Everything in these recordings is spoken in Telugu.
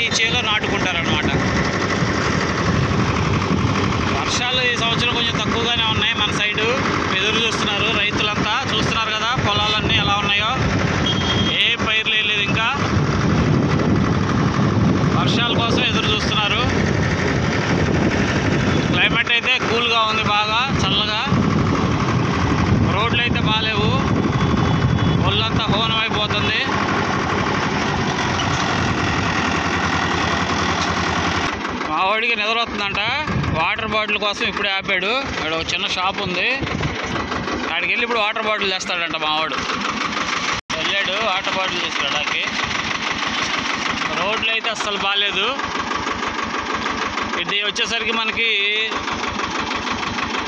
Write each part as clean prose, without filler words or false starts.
ఈ చేలో నాటుకుంటారనమాట. వర్షాలు ఈ సంవత్సరం కొంచెం తక్కువగానే ఉన్నాయి మన సైడు. ఎదురు చూస్తున్నారు రైతులంతా, చూస్తున్నారు కదా పొలాలన్నీ ఎలా ఉన్నాయో. ఏ పైర్లు వేయలేదు ఇంకా, వర్షాల కోసం ఎదురు చూస్తున్నారు. క్లైమేట్ అయితే కూల్గా ఉంది, బాగా చల్లగా. రోడ్లు అయితే బాగాలేవు, ఒళ్ళంతా హోనం అయిపోతుంది. మా వాడికి నిద్ర వస్తుందంట, వాటర్ బాటిల్ కోసం ఇప్పుడే ఆపాడు. ఇక్కడ ఒక చిన్న షాప్ ఉంది, అక్కడికి వెళ్ళి ఇప్పుడు వాటర్ బాటిల్ తెస్తాడంట. మావాడు వెళ్ళాడు వాటర్ బాటిల్ తీసుకురావడానికి. రోడ్లు అయితే అస్సలు బాగాలేదు. ఇది వచ్చేసరికి మనకి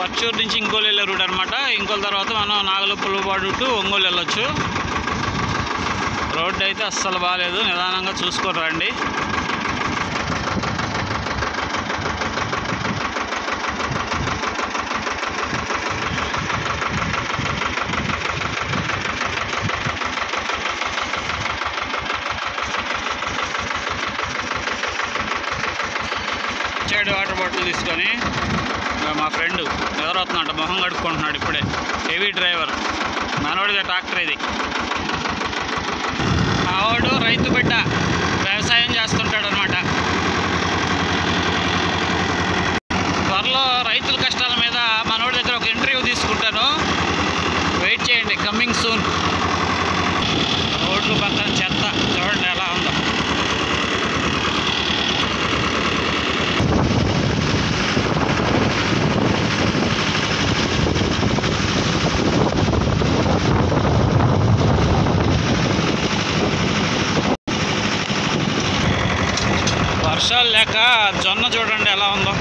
పచ్చూరు నుంచి ఇంకోలు వెళ్ళే రూట్ అనమాట. ఇంకోల తర్వాత మనం నాగలపుల్లపాడు టు ఒంగోలు వెళ్ళొచ్చు. రోడ్డు అయితే అస్సలు బాగాలేదు, నిదానంగా చూసుకొని రండి. వచ్చాడు వాటర్ బాటిల్ తీసుకొని. మా ఫ్రెండ్ నిద్రవుతుందంట, మొహం కడుక్కుంటున్నాడు ఇప్పుడే. హెవీ డ్రైవర్, మనోడిదే ట్రాక్టర్ ఇది. మావాడు రైతు బిడ్డ, వ్యవసాయం చేస్తుంటాడు అనమాట. త్వరలో రైతుల కష్టాల మీద మనోడి దగ్గర ఒక ఇంటర్వ్యూ తీసుకుంటాను, వెయిట్ చేయండి, కమ్మింగ్ సూన్. రోడ్లు పక్కన చెత్త చూడండి ఎలా ఉందో. వర్షాలు లేక జొన్న చూడండి ఎలా ఉందో,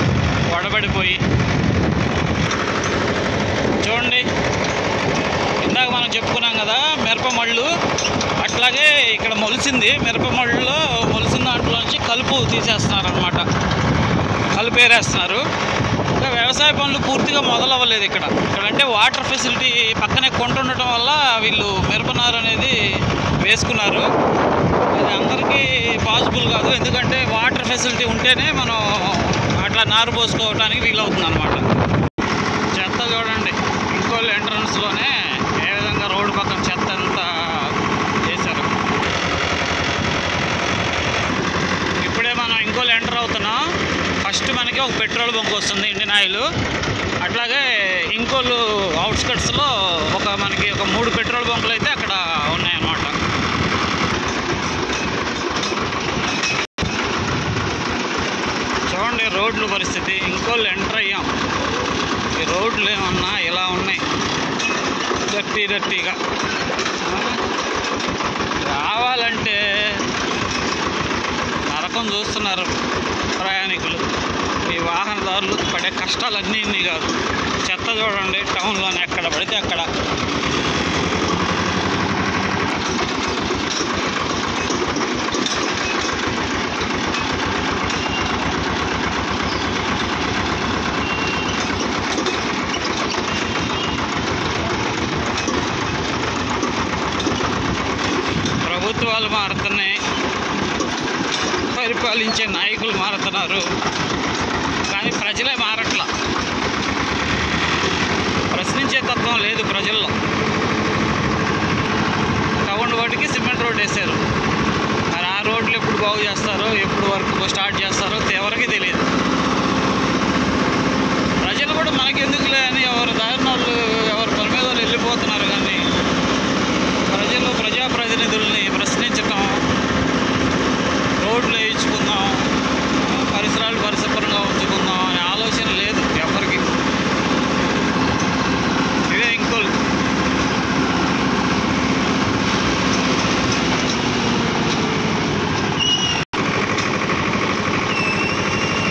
వడబడిపోయి. చూడండి ఇందాక మనం చెప్పుకున్నాం కదా మిరప మళ్ళు, అట్లాగే ఇక్కడ మొలిసింది. మిరప మళ్ళులో మొలిసిన దాంట్లోంచి కలుపు తీసేస్తున్నారు అనమాట, కలుపు ఏరేస్తున్నారు. ఇంకా వ్యవసాయ పనులు పూర్తిగా మొదలవ్వలేదు ఇక్కడ. ఇక్కడంటే వాటర్ ఫెసిలిటీ పక్కనే కొంట ఉండటం వల్ల వీళ్ళు మిరపనారు అనేది వేసుకున్నారు. అది అందరికీ పాసిబుల్ కాదు, ఎందుకంటే వాటర్ ఫెసిలిటీ ఉంటేనే మనం అట్లా నారు పోసుకోవడానికి వీలవుతుంది అనమాట. చెత్త చూడండి, ఇంకోళ్ళు ఎంట్రన్స్లోనే ఏ విధంగా రోడ్డు పక్కన చెత్త అంతా చేశారు. ఇప్పుడే మనం ఇంకోళ్ళు ఎంటర్ అవుతున్నాం. ఫస్ట్ మనకి ఒక పెట్రోల్ బంక్ వస్తుంది, ఇండియన్ ఆయిల్. అట్లాగే ఇంకోళ్ళు అవుట్స్కట్స్లో మనకి ఒక 3 పెట్రోల్ బంకులు అయితే అక్కడ ఉన్నాయన్నమాట. చూడండి రోడ్ల పరిస్థితి. ఇంకోళ్ళు ఎంటర్ అయ్యాం, ఈ రోడ్లు ఏమన్నా ఇలా ఉన్నాయి, డర్టీగా. రావాలంటే నరకం చూస్తున్నారు ప్రయాణికులు. ఈ వాహనదారులు పడే కష్టాలన్నీ ఇన్ని కాదు. చెత్త చూడండి టౌన్లోనే ఎక్కడ పడితే అక్కడ. ప్రభుత్వాలు మారుతున్నాయి, పరిపాలించే నాయకులు మారుతున్నారు, కానీ ప్రజలే మారట్లా. ప్రశ్నించే తత్వం లేదు ప్రజల్లో. టౌన్ వాటికి సిమెంట్ రోడ్ వేశారు, మరి ఆ రోడ్లు ఎప్పుడు బాగు చేస్తారో, ఎప్పుడు వర్క్ స్టార్ట్ చేస్తారో ఎవరికి తెలియదు. ప్రజలు కూడా మనకి ఎందుకులే అని ఎవరు దారిన వాళ్ళు ఎవరు పని మీద వాళ్ళు వెళ్ళిపోతున్నారు. కానీ ప్రజలు ప్రజాప్రతినిధుల్ని ప్రశ్నించటం, రోడ్లు వేయించుకుందాం, పరిసరాలు పరిశుభ్రంగా ఉంచుకుందాం అనే ఆలోచన లేదు ఎవరికి. ఇదే ఇంకోళ్ళు.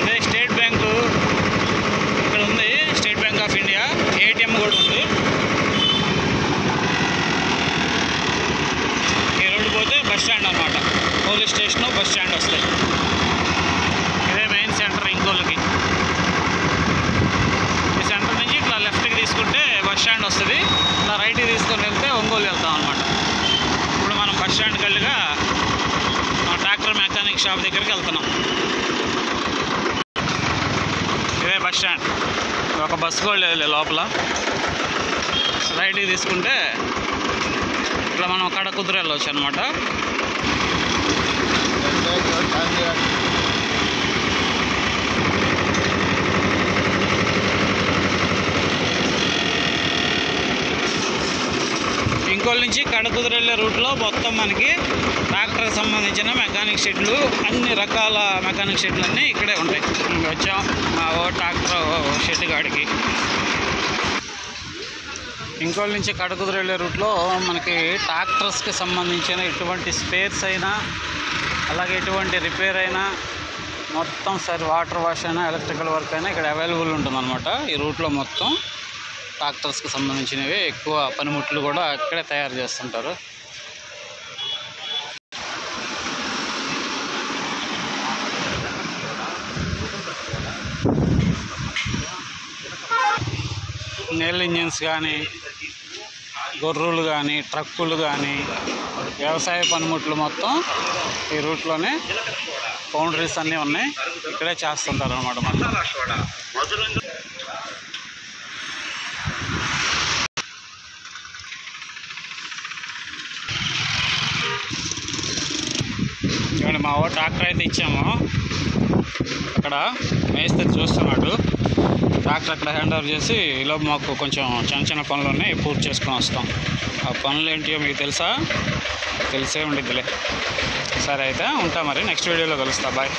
ఇదే స్టేట్ బ్యాంకు ఇక్కడ ఉంది, state bank of India. ATM కూడా ఉంది. ఈ రోడ్డు పోతే బస్ స్టాండ్ అనమాట, పోలీస్ స్టేషను బస్ స్టాండ్ వస్తాయి. ఇదే మెయిన్ సెంటర్ ఇంకోళ్ళకి. ఈ సెంటర్ నుంచి ఇట్లా లెఫ్ట్కి తీసుకుంటే బస్ స్టాండ్ వస్తుంది, ఇట్లా రైట్కి తీసుకొని వెళ్తే ఒంగోలు వెళ్తాం అనమాట. ఇప్పుడు మనం బస్ స్టాండ్కి వెళ్ళగా ట్రాక్టర్ మెకానిక్ స్టాప్ దగ్గరికి వెళ్తున్నాం. ఇదే బస్ స్టాండ్. ఒక బస్సు కూడా లేదు లోపల. రైట్కి తీసుకుంటే ఇట్లా మనం కడకుదురు వెళ్ళవచ్చు అనమాట. ఇంకోళ్ళ నుంచి కడకుదురు వెళ్ళే రూట్లో మొత్తం మనకి ట్రాక్టర్కి సంబంధించిన మెకానిక్ షెడ్లు, అన్ని రకాల మెకానిక్ షెడ్లు అన్నీ ఇక్కడే ఉంటాయి. వచ్చాం మా ట్రాక్టర్ షెడ్ కాడికి. ఇంకోళ్ళ నుంచి కడకుదురు వెళ్ళే రూట్లో మనకి ట్రాక్టర్స్కి సంబంధించిన ఎటువంటి స్పేర్స్ అయినా, అలాగే ఎటువంటి రిపేర్ అయినా, మొత్తం వాటర్ వాష్ అయినా, ఎలక్ట్రికల్ వర్క్ అయినా ఇక్కడ అవైలబుల్ ఉంటుందన్నమాట. ఈ రూట్లో మొత్తం ట్రాక్టర్స్కి సంబంధించినవి ఎక్కువ పనిముట్లు కూడా అక్కడే తయారు చేస్తుంటారు. నెల్ ఇంజిన్స్ కానీ, గొర్రులు కానీ, ట్రక్కులు కానీ, వ్యవసాయ పనిముట్లు మొత్తం ఈ రూట్లోనే ఫౌండరీస్ అన్నీ ఉన్నాయి. ఇక్కడే చేస్తుంటారు అన్నమాట. చూడండి, మా ట్రాక్టర్ అయితే ఇచ్చాము. అక్కడ మేస్త్రి చూస్తున్నాడు. ట్రాక్టర్ అక్కడ హ్యాండ్ ఓవర్ చేసి ఇలా మాకు కొంచెం చిన్న చిన్న పనులు ఉన్నాయి, పూర్తి చేసుకొని వస్తాం. ఆ పనులు ఏంటియో మీకు తెలుసా? తెలిసే ఉండిద్దిలే. సరే అయితే ఉంటా, మరి నెక్స్ట్ వీడియోలో కలుస్తా. బాయ్.